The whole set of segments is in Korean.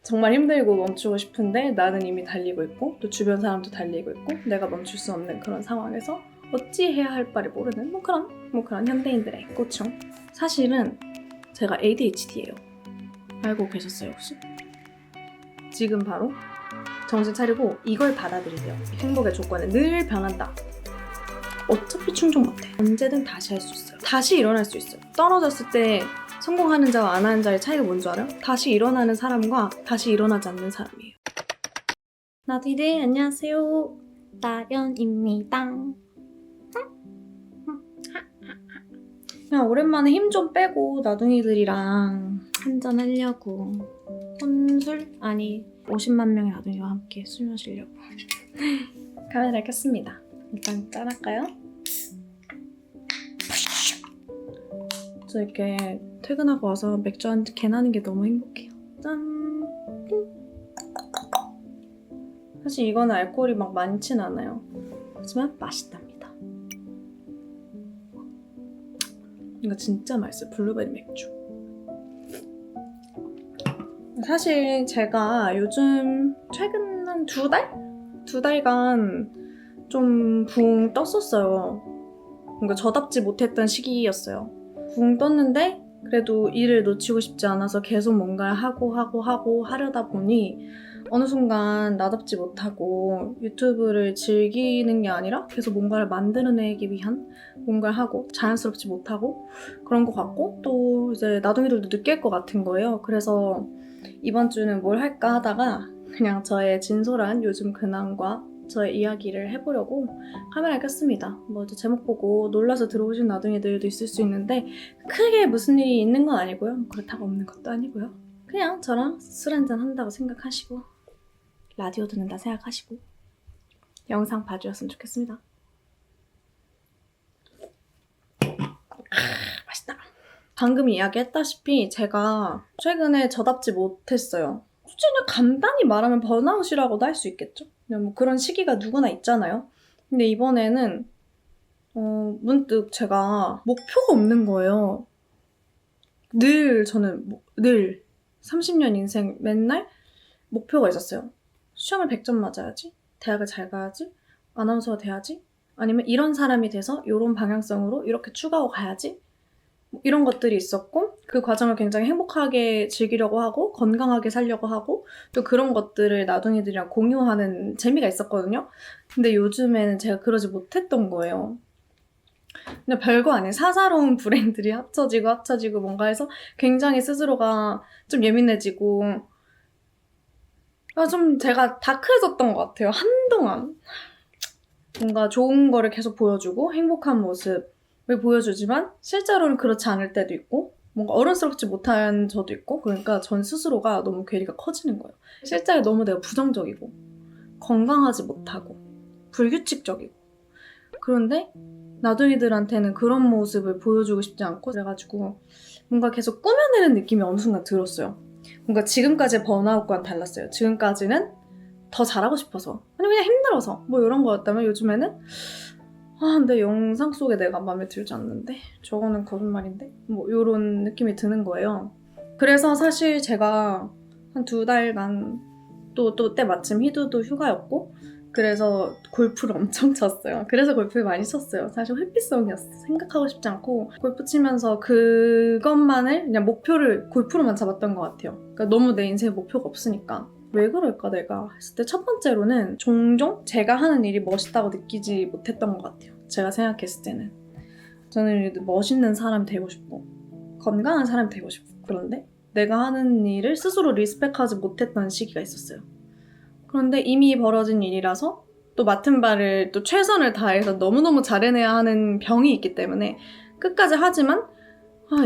정말 힘들고 멈추고 싶은데 나는 이미 달리고 있고 또 주변 사람도 달리고 있고 내가 멈출 수 없는 그런 상황에서 어찌해야 할 바를 모르는 그런 현대인들의 고충. 사실은 제가 ADHD예요. 알고 계셨어요 혹시? 지금 바로 정신 차리고 이걸 받아들이세요. 행복의 조건은 늘 변한다. 어차피 충족 못해. 언제든 다시 할 수 있어요. 다시 일어날 수 있어요. 떨어졌을 때 성공하는 자와 안 하는 자의 차이가 뭔지 알아요? 다시 일어나는 사람과 다시 일어나지 않는 사람이에요. 나디들 안녕하세요. 나연입니다. 그냥 오랜만에 힘 좀 빼고 나둥이들이랑 한잔 하려고. 혼술? 아니 50만 명의 나둥이와 함께 술 마시려고 카메라 켰습니다. 일단 짠할까요? 저 이렇게 퇴근하고 와서 맥주 한 캔 하는 게 너무 행복해요. 짠! 사실 이거는 알코올이 막 많진 않아요. 하지만 맛있답니다. 이거 진짜 맛있어요. 블루베리 맥주. 사실 제가 요즘 최근 한 2달? 2달간 좀 붕 떴었어요. 뭔가 저답지 못했던 시기였어요. 붕 떴는데 그래도 일을 놓치고 싶지 않아서 계속 뭔가를 하고 하려다 보니 어느 순간 나답지 못하고 유튜브를 즐기는 게 아니라 계속 뭔가를 만들어내기 위한 뭔가를 하고 자연스럽지 못하고 그런 것 같고 또 이제 나둥이들도 느낄 것 같은 거예요. 그래서 이번 주는 뭘 할까 하다가 그냥 저의 진솔한 요즘 근황과 저의 이야기를 해보려고 카메라를 켰습니다. 뭐 제목 보고 놀라서 들어오신 나둥이들도 있을 수 있는데 크게 무슨 일이 있는 건 아니고요. 그렇다고 없는 것도 아니고요. 그냥 저랑 술 한잔 한다고 생각하시고 라디오 듣는다 생각하시고 영상 봐주셨으면 좋겠습니다. 맛있다. 방금 이야기했다시피 제가 최근에 저답지 못했어요. 솔직히 그냥 간단히 말하면 번아웃이라고도 할 수 있겠죠? 그냥 뭐 그런 시기가 누구나 있잖아요. 근데 이번에는 문득 제가 목표가 없는 거예요. 저는 늘 30년 인생 맨날 목표가 있었어요. 시험을 100점 맞아야지, 대학을 잘 가야지, 아나운서가 돼야지, 아니면 이런 사람이 돼서 이런 방향성으로 이렇게 추가하고 가야지, 이런 것들이 있었고 그 과정을 굉장히 행복하게 즐기려고 하고 건강하게 살려고 하고 또 그런 것들을 나둥이들이랑 공유하는 재미가 있었거든요. 근데 요즘에는 제가 그러지 못했던 거예요. 근데 별거 아닌 사사로운 불행들이 합쳐지고 뭔가 해서 굉장히 스스로가 좀 예민해지고 좀 제가 다크해졌던 것 같아요. 한동안 뭔가 좋은 거를 계속 보여주고 행복한 모습을 보여주지만 실제로는 그렇지 않을 때도 있고 뭔가 어른스럽지 못한 저도 있고 그러니까 전 스스로가 너무 괴리가 커지는 거예요. 실제로 너무 내가 부정적이고 건강하지 못하고 불규칙적이고 그런데 나둥이들한테는 그런 모습을 보여주고 싶지 않고 그래가지고 뭔가 계속 꾸며내는 느낌이 어느 순간 들었어요. 뭔가 지금까지의 번아웃과는 달랐어요. 지금까지는 더 잘하고 싶어서 아니 그냥 힘들어서 뭐 이런 거였다면 요즘에는 내 영상 속에 내가 마음에 들지 않는데 저거는 거짓말인데 뭐 이런 느낌이 드는 거예요. 그래서 사실 제가 한 2달간 또 때마침 희두도 휴가였고 그래서 골프를 엄청 쳤어요. 그래서 골프를 많이 쳤어요. 사실 회피성이었어. 생각하고 싶지 않고 골프 치면서 그것만을 그냥 목표를 골프로만 잡았던 것 같아요. 그러니까 너무 내 인생에 목표가 없으니까 왜 그럴까 내가 했을 때 첫 번째로는 종종 제가 하는 일이 멋있다고 느끼지 못했던 것 같아요. 제가 생각했을 때는 저는 멋있는 사람이 되고 싶고 건강한 사람이 되고 싶고 그런데 내가 하는 일을 스스로 리스펙하지 못했던 시기가 있었어요. 그런데 이미 벌어진 일이라서 또 맡은 바를 또 최선을 다해서 너무너무 잘해내야 하는 병이 있기 때문에 끝까지 하지만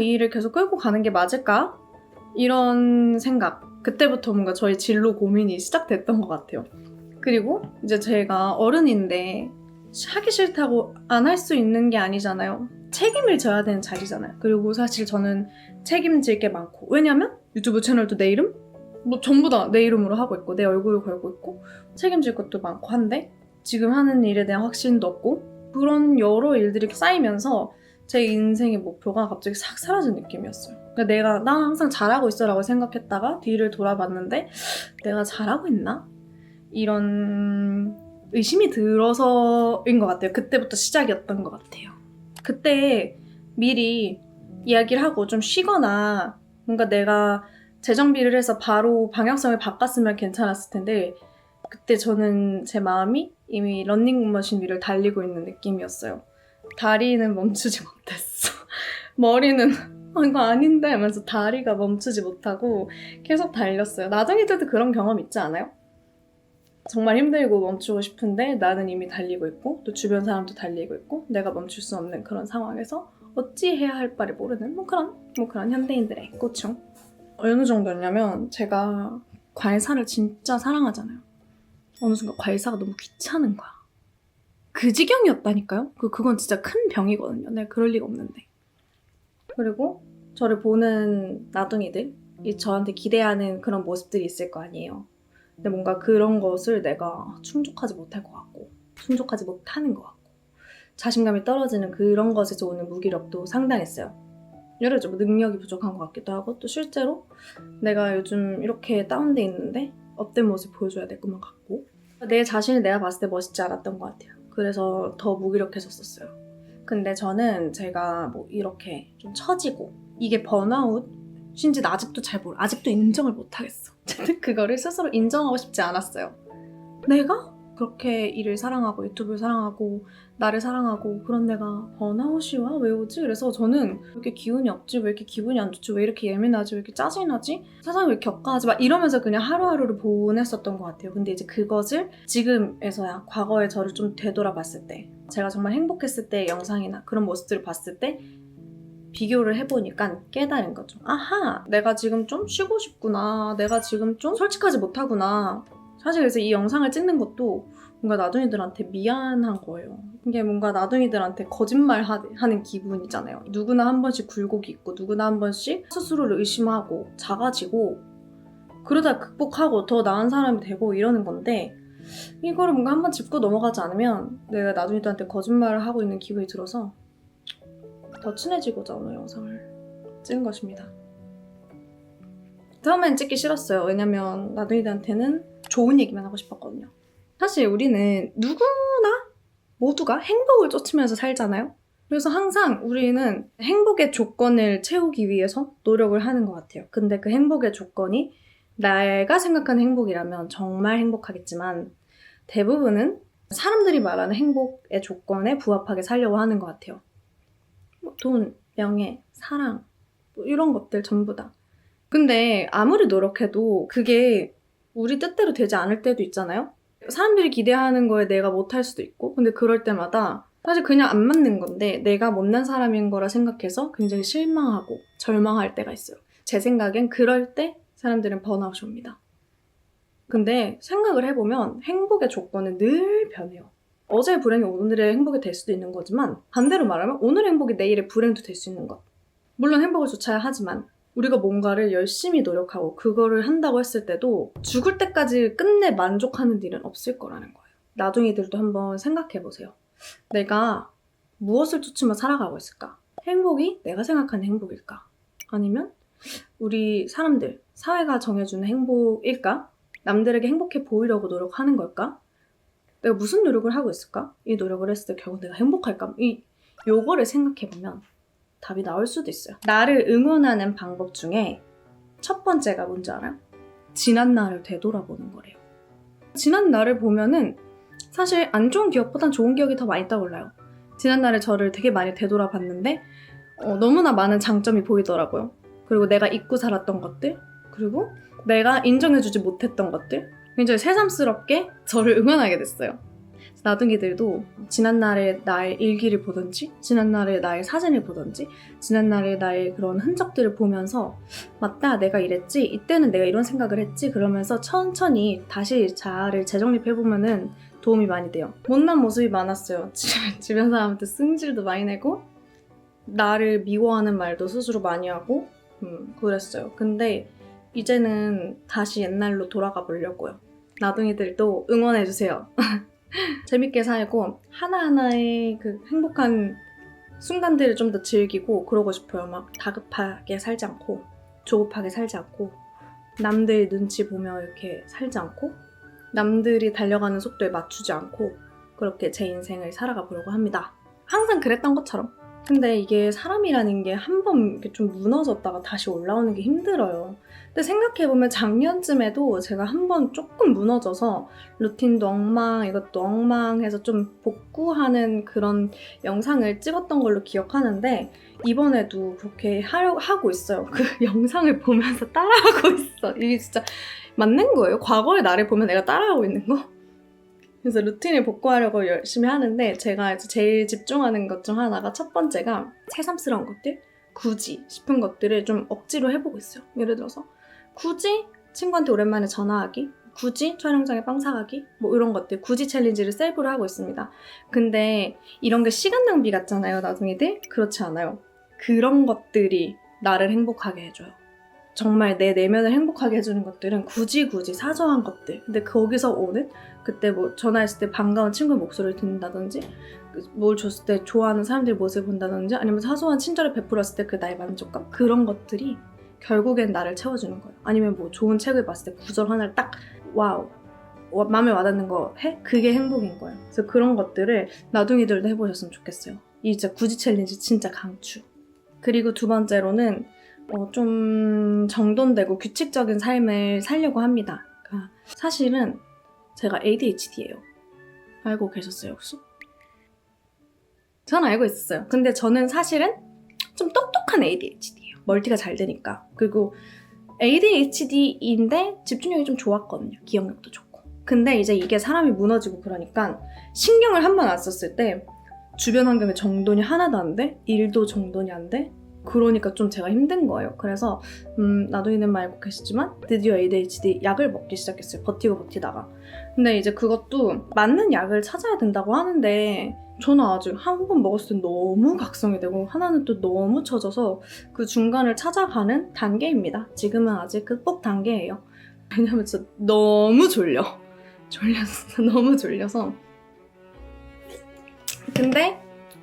이 일을 계속 끌고 가는 게 맞을까? 이런 생각 그때부터 뭔가 저의 진로 고민이 시작됐던 것 같아요. 그리고 이제 제가 어른인데 하기 싫다고 안 할 수 있는 게 아니잖아요. 책임을 져야 되는 자리잖아요. 그리고 사실 저는 책임질 게 많고 왜냐면 유튜브 채널도 내 이름? 뭐 전부 다 내 이름으로 하고 있고 내 얼굴을 걸고 있고 책임질 것도 많고 한데 지금 하는 일에 대한 확신도 없고 그런 여러 일들이 쌓이면서 제 인생의 목표가 갑자기 싹 사라진 느낌이었어요. 그러니까 난 항상 잘하고 있어 라고 생각했다가 뒤를 돌아봤는데 내가 잘하고 있나? 이런 의심이 들어서인 것 같아요. 그때부터 시작이었던 것 같아요. 그때 미리 이야기를 하고 좀 쉬거나 뭔가 내가 재정비를 해서 바로 방향성을 바꿨으면 괜찮았을 텐데 그때 저는 제 마음이 이미 런닝머신 위를 달리고 있는 느낌이었어요. 다리는 멈추지 못했어. 머리는 이거 아닌데 하면서 다리가 멈추지 못하고 계속 달렸어요. 나중에도 그런 경험 있지 않아요? 정말 힘들고 멈추고 싶은데 나는 이미 달리고 있고 또 주변 사람도 달리고 있고 내가 멈출 수 없는 그런 상황에서 어찌해야 할 바를 모르는 그런 현대인들의 고충. 어느 정도였냐면 제가 괄사를 진짜 사랑하잖아요. 어느 순간 괄사가 너무 귀찮은 거야. 그 지경이었다니까요? 그건 진짜 큰 병이거든요. 내가 그럴 리가 없는데. 그리고 저를 보는 나둥이들이 저한테 기대하는 그런 모습들이 있을 거 아니에요. 근데 뭔가 그런 것을 내가 충족하지 못할 것 같고 충족하지 못하는 것 같고 자신감이 떨어지는 그런 것에서 오는 무기력도 상당했어요. 예를 들어 능력이 부족한 것 같기도 하고 또 실제로 내가 요즘 이렇게 다운돼 있는데 업된 모습 보여줘야 될 것만 같고 내 자신을 내가 봤을 때 멋있지 않았던 것 같아요. 그래서 더 무기력해졌었어요. 근데 저는 제가 뭐 이렇게 좀 처지고 이게 번아웃인지 아직도 잘 몰라. 아직도 인정을 못하겠어. 그거를 스스로 인정하고 싶지 않았어요. 내가 그렇게 일을 사랑하고 유튜브를 사랑하고 나를 사랑하고 그런 내가 번아웃이 와? 왜 오지? 그래서 저는 왜 이렇게 기운이 없지? 왜 이렇게 기분이 안 좋지? 왜 이렇게 예민하지? 왜 이렇게 짜증이 나지? 세상이 왜 이렇게 격가하지? 막 이러면서 그냥 하루하루를 보냈었던 것 같아요. 근데 이제 그것을 지금에서야 과거의 저를 좀 되돌아봤을 때 제가 정말 행복했을 때의 영상이나 그런 모습들을 봤을 때 비교를 해보니까 깨달은 거죠. 아하! 내가 지금 좀 쉬고 싶구나. 내가 지금 좀 솔직하지 못하구나. 사실 그래서 이 영상을 찍는 것도 뭔가 나둥이들한테 미안한 거예요. 이게 뭔가 나둥이들한테 거짓말 하는 기분이잖아요. 누구나 한 번씩 굴곡이 있고 누구나 한 번씩 스스로를 의심하고 작아지고 그러다 극복하고 더 나은 사람이 되고 이러는 건데 이거를 뭔가 한 번 짚고 넘어가지 않으면 내가 나둥이들한테 거짓말을 하고 있는 기분이 들어서 더 친해지고자 오늘 영상을 찍은 것입니다. 처음엔 찍기 싫었어요. 왜냐면 나둥이들한테는 좋은 얘기만 하고 싶었거든요. 사실 우리는 누구나 모두가 행복을 쫓으면서 살잖아요. 그래서 항상 우리는 행복의 조건을 채우기 위해서 노력을 하는 것 같아요. 근데 그 행복의 조건이 내가 생각하는 행복이라면 정말 행복하겠지만 대부분은 사람들이 말하는 행복의 조건에 부합하게 살려고 하는 것 같아요. 뭐 돈, 명예, 사랑 뭐 이런 것들 전부 다. 근데 아무리 노력해도 그게 우리 뜻대로 되지 않을 때도 있잖아요? 사람들이 기대하는 거에 내가 못할 수도 있고 근데 그럴 때마다 사실 그냥 안 맞는 건데 내가 못난 사람인 거라 생각해서 굉장히 실망하고 절망할 때가 있어요. 제 생각엔 그럴 때 사람들은 번아웃이 옵니다. 근데 생각을 해보면 행복의 조건은 늘 변해요. 어제의 불행이 오늘의 행복이 될 수도 있는 거지만 반대로 말하면 오늘의 행복이 내일의 불행도 될 수 있는 것. 물론 행복을 쫓아야 하지만 우리가 뭔가를 열심히 노력하고 그거를 한다고 했을 때도 죽을 때까지 끝내 만족하는 일은 없을 거라는 거예요. 나둥이들도 한번 생각해보세요. 내가 무엇을 쫓으며 살아가고 있을까? 행복이 내가 생각하는 행복일까? 아니면 우리 사람들, 사회가 정해주는 행복일까? 남들에게 행복해 보이려고 노력하는 걸까? 내가 무슨 노력을 하고 있을까? 이 노력을 했을 때 결국 내가 행복할까? 요거를 생각해보면 답이 나올 수도 있어요. 나를 응원하는 방법 중에 첫 번째가 뭔지 알아요? 지난 날을 되돌아보는 거래요. 지난 날을 보면은 사실 안 좋은 기억보단 좋은 기억이 더 많이 떠올라요. 지난 날에 저를 되게 많이 되돌아봤는데 너무나 많은 장점이 보이더라고요. 그리고 내가 잊고 살았던 것들, 그리고 내가 인정해주지 못했던 것들, 굉장히 새삼스럽게 저를 응원하게 됐어요. 나둥이들도 지난날의 나의 일기를 보든지 지난날의 나의 사진을 보든지 지난날의 나의 그런 흔적들을 보면서 맞다 내가 이랬지 이때는 내가 이런 생각을 했지 그러면서 천천히 다시 자아를 재정립해보면은 도움이 많이 돼요. 못난 모습이 많았어요. 주변 사람한테 승질도 많이 내고 나를 미워하는 말도 스스로 많이 하고 그랬어요. 근데 이제는 다시 옛날로 돌아가 보려고요. 나둥이들도 응원해주세요. 재밌게 살고 하나하나의 그 행복한 순간들을 좀 더 즐기고 그러고 싶어요. 막 다급하게 살지 않고 조급하게 살지 않고 남들 눈치 보며 이렇게 살지 않고 남들이 달려가는 속도에 맞추지 않고 그렇게 제 인생을 살아가 보려고 합니다. 항상 그랬던 것처럼. 근데 이게 사람이라는 게 한 번 좀 무너졌다가 다시 올라오는 게 힘들어요. 근데 생각해보면 작년쯤에도 제가 한 번 조금 무너져서 루틴도 엉망, 이것도 엉망해서 좀 복구하는 그런 영상을 찍었던 걸로 기억하는데 이번에도 그렇게 하고 있어요. 그 영상을 보면서 따라하고 있어. 이게 진짜 맞는 거예요. 과거의 나를 보면 내가 따라하고 있는 거? 그래서 루틴을 복구하려고 열심히 하는데 제가 이제 제일 집중하는 것 중 하나가 첫 번째가 새삼스러운 것들? 굳이 싶은 것들을 좀 억지로 해보고 있어요. 예를 들어서 굳이 친구한테 오랜만에 전화하기, 굳이 촬영장에 빵 사가기, 뭐 이런 것들 굳이 챌린지를 셀프로 하고 있습니다. 근데 이런 게 시간 낭비 같잖아요, 나중에들? 그렇지 않아요. 그런 것들이 나를 행복하게 해줘요. 정말 내 내면을 행복하게 해주는 것들은 굳이 사소한 것들. 근데 거기서 오는 그때 뭐 전화했을 때 반가운 친구의 목소리를 듣는다든지 뭘 줬을 때 좋아하는 사람들의 모습을 본다든지 아니면 사소한 친절을 베풀었을 때 그 나의 만족감? 그런 것들이 결국엔 나를 채워주는 거예요. 아니면 뭐 좋은 책을 봤을 때 구절 하나를 딱 와우 마음에 와닿는 거 해? 그게 행복인 거예요. 그래서 그런 것들을 나둥이들도 해보셨으면 좋겠어요. 이 진짜 굳이 챌린지 진짜 강추. 그리고 두 번째로는 좀 정돈되고 규칙적인 삶을 살려고 합니다. 그러니까 사실은 제가 ADHD예요. 알고 계셨어요, 혹시? 전 알고 있었어요. 근데 저는 사실은 좀 똑똑한 ADHD예요. 멀티가 잘 되니까. 그리고 ADHD인데 집중력이 좀 좋았거든요. 기억력도 좋고. 근데 이제 이게 사람이 무너지고 그러니까 신경을 한 번 안 썼을 때 주변 환경에 정돈이 하나도 안 돼? 일도 정돈이 안 돼? 그러니까 좀 제가 힘든 거예요. 그래서 나둥이는 알고 계시지만 드디어 ADHD 약을 먹기 시작했어요. 버티다가. 근데 이제 그것도 맞는 약을 찾아야 된다고 하는데 저는 아직 한 번 먹었을 때 너무 각성이 되고 하나는 또 너무 처져서 그 중간을 찾아가는 단계입니다. 지금은 아직 극복 단계예요. 왜냐면 진짜 너무 졸렸어. 너무 졸려서. 근데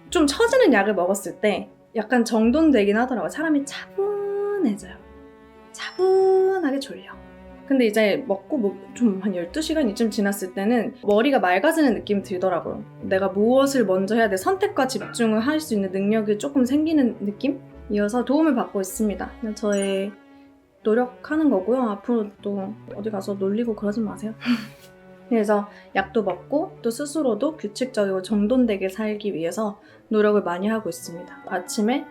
좀 처지는 약을 먹었을 때 약간 정돈되긴 하더라고요. 사람이 차분해져요. 차분하게 졸려. 근데 이제 먹고 뭐 좀 한 12시간 이쯤 지났을 때는 머리가 맑아지는 느낌이 들더라고요. 내가 무엇을 먼저 해야 돼? 선택과 집중을 할 수 있는 능력이 조금 생기는 느낌이어서 도움을 받고 있습니다. 그냥 저의 노력하는 거고요. 앞으로 또 어디 가서 놀리고 그러지 마세요. 그래서 약도 먹고 또 스스로도 규칙적이고 정돈되게 살기 위해서 노력을 많이 하고 있습니다. 아침에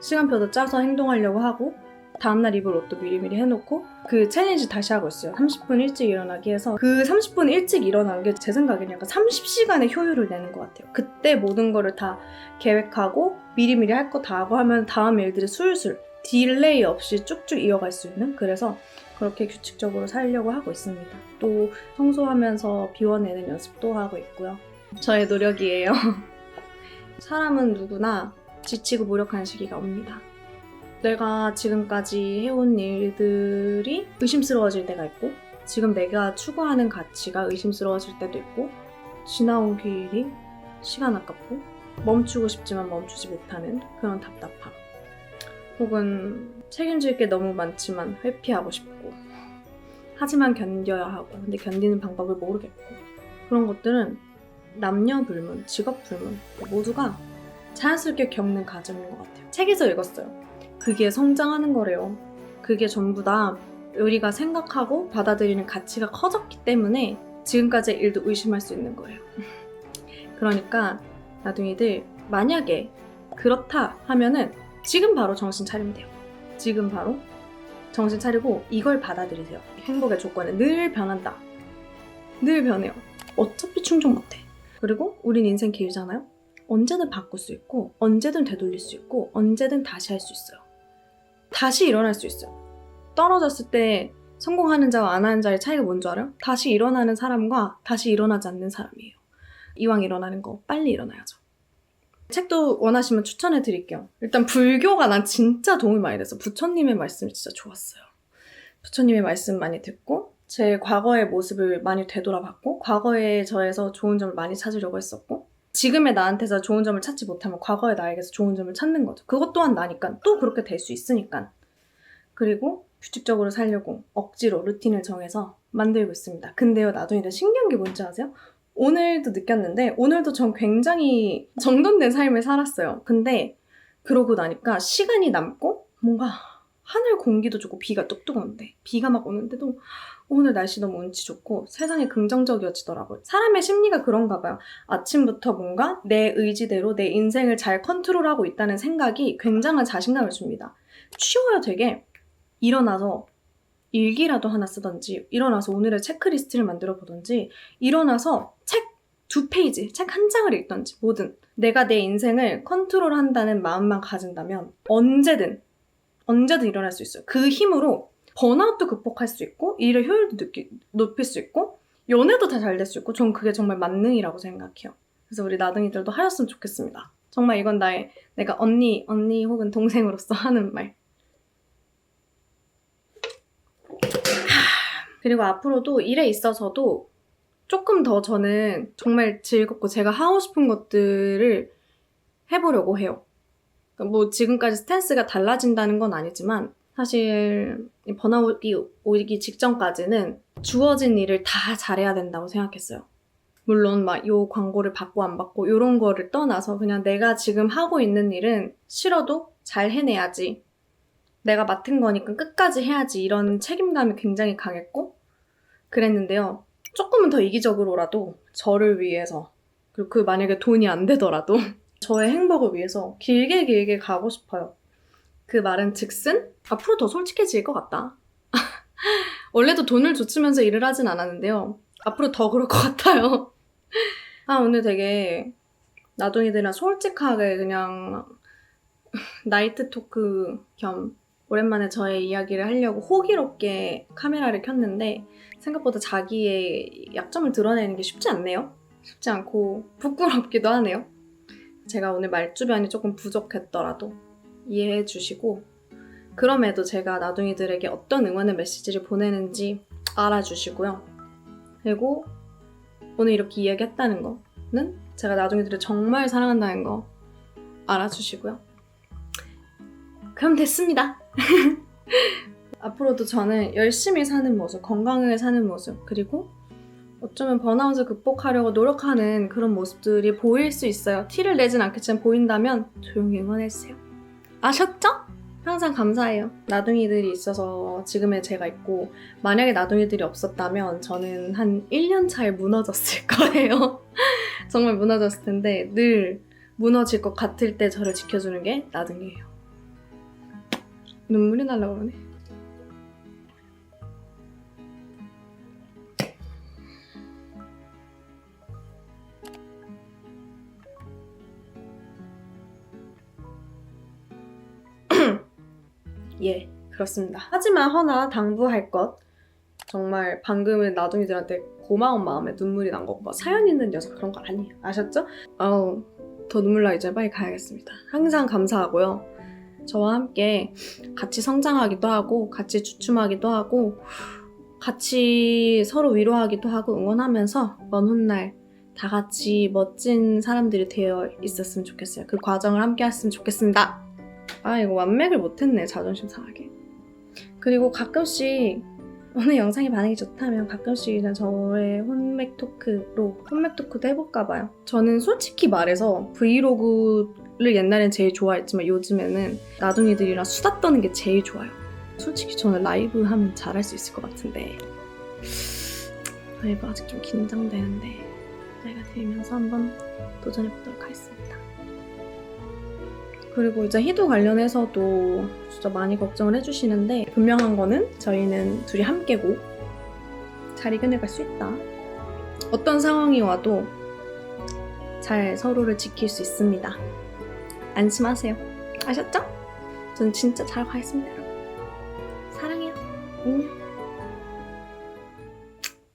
시간표도 짜서 행동하려고 하고 다음날 입을 옷도 미리미리 해놓고 그 챌린지 다시 하고 있어요. 30분 일찍 일어나기 해서 그 30분 일찍 일어나는 게 제 생각에는 약간 30시간의 효율을 내는 것 같아요. 그때 모든 거를 다 계획하고 미리미리 할 거 다 하고 하면 다음 일들이 술술 딜레이 없이 쭉쭉 이어갈 수 있는 그래서 그렇게 규칙적으로 살려고 하고 있습니다. 또 청소하면서 비워내는 연습도 하고 있고요. 저의 노력이에요. 사람은 누구나 지치고 무력한 시기가 옵니다. 내가 지금까지 해온 일들이 의심스러워질 때가 있고 지금 내가 추구하는 가치가 의심스러워질 때도 있고 지나온 길이 시간 아깝고 멈추고 싶지만 멈추지 못하는 그런 답답함 혹은 책임질 게 너무 많지만 회피하고 싶고 하지만 견뎌야 하고 근데 견디는 방법을 모르겠고 그런 것들은 남녀 불문, 직업 불문 모두가 자연스럽게 겪는 과정인 것 같아요. 책에서 읽었어요. 그게 성장하는 거래요. 그게 전부 다 우리가 생각하고 받아들이는 가치가 커졌기 때문에 지금까지의 일도 의심할 수 있는 거예요. 그러니까 나둥이들 만약에 그렇다 하면은 지금 바로 정신 차리면 돼요. 지금 바로 정신 차리고 이걸 받아들이세요. 행복의 조건은 늘 변한다. 늘 변해요. 어차피 충족 못해. 그리고 우린 인생 길잖아요. 언제든 바꿀 수 있고 언제든 되돌릴 수 있고 언제든 다시 할 수 있어요. 다시 일어날 수 있어요. 떨어졌을 때 성공하는 자와 안 하는 자의 차이가 뭔지 알아요? 다시 일어나는 사람과 다시 일어나지 않는 사람이에요. 이왕 일어나는 거 빨리 일어나야죠. 책도 원하시면 추천해 드릴게요. 일단 불교가 난 진짜 도움이 많이 됐어. 부처님의 말씀이 진짜 좋았어요. 부처님의 말씀 많이 듣고 제 과거의 모습을 많이 되돌아봤고 과거의 저에서 좋은 점을 많이 찾으려고 했었고 지금의 나한테서 좋은 점을 찾지 못하면 과거의 나에게서 좋은 점을 찾는 거죠. 그것 또한 나니까 또 그렇게 될 수 있으니까. 그리고 규칙적으로 살려고 억지로 루틴을 정해서 만들고 있습니다. 근데요, 나중에 신기한 게 뭔지 아세요? 오늘도 느꼈는데 오늘도 전 굉장히 정돈된 삶을 살았어요. 근데 그러고 나니까 시간이 남고 뭔가 하늘 공기도 좋고 비가 뚝뚝 오는데 비가 막 오는데도 오늘 날씨 너무 운치 좋고 세상이 긍정적이어지더라고요. 사람의 심리가 그런가 봐요. 아침부터 뭔가 내 의지대로 내 인생을 잘 컨트롤하고 있다는 생각이 굉장한 자신감을 줍니다. 쉬워요 되게. 일어나서 일기라도 하나 쓰던지 일어나서 오늘의 체크리스트를 만들어 보던지 일어나서 책 2페이지, 책 1장을 읽던지 뭐든 내가 내 인생을 컨트롤한다는 마음만 가진다면 언제든 일어날 수 있어요. 그 힘으로 번아웃도 극복할 수 있고 일의 효율도 높일 수 있고 연애도 다 잘 될 수 있고 전 그게 정말 만능이라고 생각해요. 그래서 우리 나둥이들도 하였으면 좋겠습니다. 정말 이건 내가 언니 혹은 동생으로서 하는 말. 그리고 앞으로도 일에 있어서도 조금 더 저는 정말 즐겁고 제가 하고 싶은 것들을 해보려고 해요. 뭐 지금까지 스탠스가 달라진다는 건 아니지만 사실 번아웃이 오기 직전까지는 주어진 일을 다 잘해야 된다고 생각했어요. 물론 막 요 광고를 받고 안 받고 이런 거를 떠나서 그냥 내가 지금 하고 있는 일은 싫어도 잘 해내야지. 내가 맡은 거니까 끝까지 해야지 이런 책임감이 굉장히 강했고 그랬는데요. 조금은 더 이기적으로라도 저를 위해서 그리고 그 만약에 돈이 안 되더라도 저의 행복을 위해서 길게 가고 싶어요. 그 말은 즉슨 앞으로 더 솔직해질 것 같다. 원래도 돈을 쫓으면서 일을 하진 않았는데요. 앞으로 더 그럴 것 같아요. 오늘 되게 나둥이들이랑 솔직하게 그냥 나이트 토크 겸 오랜만에 저의 이야기를 하려고 호기롭게 카메라를 켰는데 생각보다 자기의 약점을 드러내는 게 쉽지 않네요. 쉽지 않고 부끄럽기도 하네요. 제가 오늘 말주변이 조금 부족했더라도 이해해 주시고 그럼에도 제가 나둥이들에게 어떤 응원의 메시지를 보내는지 알아주시고요. 그리고 오늘 이렇게 이야기했다는 거는 제가 나둥이들을 정말 사랑한다는 거 알아주시고요. 그럼 됐습니다. 앞으로도 저는 열심히 사는 모습, 건강하게 사는 모습, 그리고 어쩌면 번아웃을 극복하려고 노력하는 그런 모습들이 보일 수 있어요. 티를 내진 않겠지만 보인다면 조용히 응원해주세요. 아셨죠? 항상 감사해요. 나둥이들이 있어서 지금의 제가 있고 만약에 나둥이들이 없었다면 저는 한 1년 차에 무너졌을 거예요. 정말 무너졌을 텐데 늘 무너질 것 같을 때 저를 지켜주는 게 나둥이에요. 눈물이 날라 그러네. 예, 그렇습니다. 하지만 허나 당부할 것 정말 방금은 나둥이들한테 고마운 마음에 눈물이 난 거고 사연 있는 녀석 그런 거 아니에요. 아셨죠? 더 눈물 나 이제 빨리 가야겠습니다. 항상 감사하고요. 저와 함께 같이 성장하기도 하고 같이 주춤하기도 하고 같이 서로 위로하기도 하고 응원하면서 먼 훗날 다 같이 멋진 사람들이 되어 있었으면 좋겠어요. 그 과정을 함께 했으면 좋겠습니다. 이거 완맥을 못했네, 자존심 상하게. 그리고 가끔씩 오늘 영상이 반응이 좋다면 가끔씩 그냥 저의 혼맥 토크도 해볼까 봐요. 저는 솔직히 말해서 브이로그를 옛날엔 제일 좋아했지만 요즘에는 나둥이들이랑 수다 떠는 게 제일 좋아요. 솔직히 저는 라이브 하면 잘할 수 있을 것 같은데 라이브 아직 좀 긴장되는데 나이가 들면서 한번 도전해보도록 하겠습니다. 그리고 이제 희도 관련해서도 진짜 많이 걱정을 해주시는데 분명한 거는 저희는 둘이 함께고 잘 이겨내갈 수 있다. 어떤 상황이 와도 잘 서로를 지킬 수 있습니다. 안심하세요. 아셨죠? 전 진짜 잘 가겠습니다. 사랑해요. 안녕.